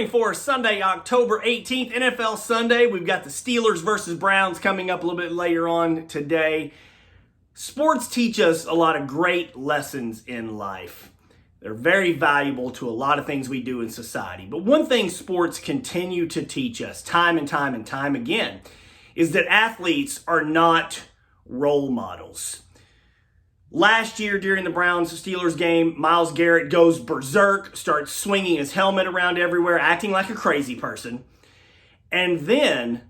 morning for Sunday, October 18th, NFL Sunday. We've got the Steelers versus Browns coming up a little bit later on today. Sports teach us a lot of great lessons in life. They're very valuable to a lot of things we do in society. But one thing sports continue to teach us time and time again is that athletes are not role models. Last year during the Browns-Steelers game, Myles Garrett goes berserk, starts swinging his helmet around everywhere, acting like a crazy person, and then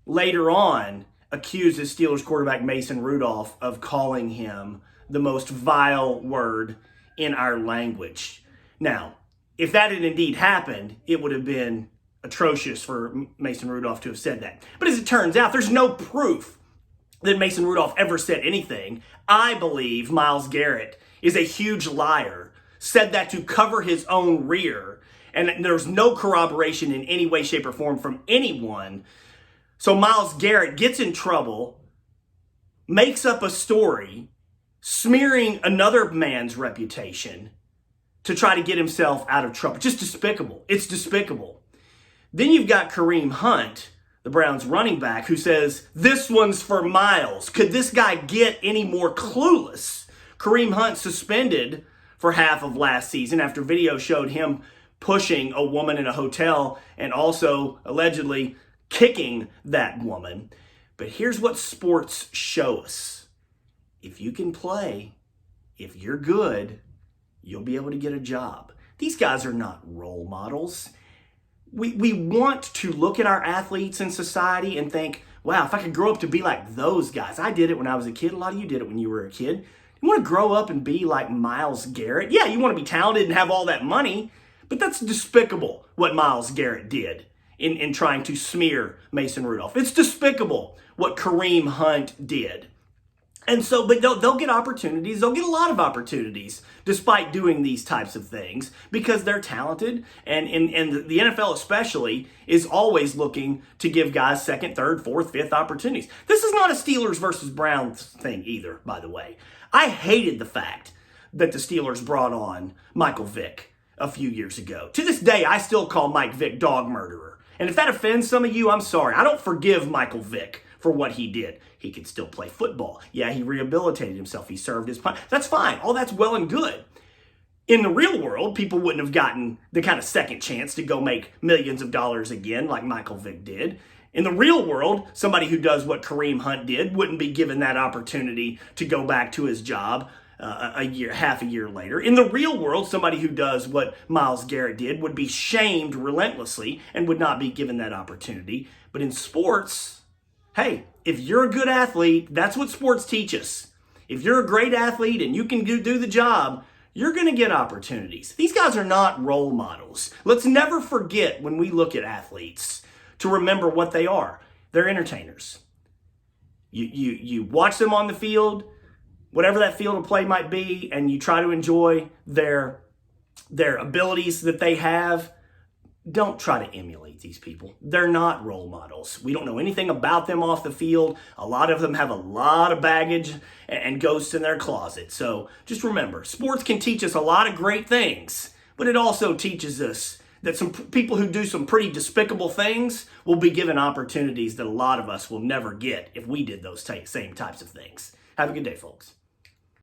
later on accuses Steelers quarterback Mason Rudolph of calling him the most vile word in our language. Now, if that had indeed happened, it would have been atrocious for Mason Rudolph to have said that. But as it turns out, there's no proof that Mason Rudolph ever said anything. I believe Myles Garrett is a huge liar, said that to cover his own rear, and there's no corroboration in any way, shape, or form from anyone. So Myles Garrett gets in trouble, makes up a story, smearing another man's reputation to try to get himself out of trouble. Just despicable. It's despicable. Then you've got Kareem Hunt, the Browns running back, who says, "This one's for Myles." Could this guy get any more clueless? Kareem Hunt suspended for half of last season after video showed him pushing a woman in a hotel and also allegedly kicking that woman. But here's what sports show us. If you can play, if you're good, you'll be able to get a job. These guys are not role models. We want to look at our athletes in society and think, wow, if I could grow up to be like those guys. I did it when I was a kid. A lot of you did it when you were a kid. You want to grow up and be like Myles Garrett? Yeah, you want to be talented and have all that money, but that's despicable what Myles Garrett did in trying to smear Mason Rudolph. It's despicable what Kareem Hunt did. And so, but they'll get opportunities. They'll get a lot of opportunities despite doing these types of things because they're talented. And the NFL especially is always looking to give guys second, third, fourth, fifth opportunities. This is not a Steelers versus Browns thing either, by the way. I hated the fact that the Steelers brought on Michael Vick a few years ago. To this day, I still call Mike Vick dog murderer. And if that offends some of you, I'm sorry. I don't forgive Michael Vick for what he did. He could still play football. Yeah, he rehabilitated himself. He served his time. That's fine. All that's well and good. In the real world, people wouldn't have gotten the kind of second chance to go make millions of dollars again like Michael Vick did. In the real world, somebody who does what Kareem Hunt did wouldn't be given that opportunity to go back to his job half a year later. In the real world, somebody who does what Myles Garrett did would be shamed relentlessly and would not be given that opportunity. But in sports, hey, if you're a good athlete, that's what sports teach us. If you're a great athlete and you can do the job, you're going to get opportunities. These guys are not role models. Let's never forget when we look at athletes to remember what they are. They're entertainers. You watch them on the field, whatever that field of play might be, and you try to enjoy their abilities that they have. Don't try to emulate these people. They're not role models. We don't know anything about them off the field. A lot of them have a lot of baggage and ghosts in their closet. So just remember, sports can teach us a lot of great things, but it also teaches us that some people who do some pretty despicable things will be given opportunities that a lot of us will never get if we did those same types of things. Have a good day, folks.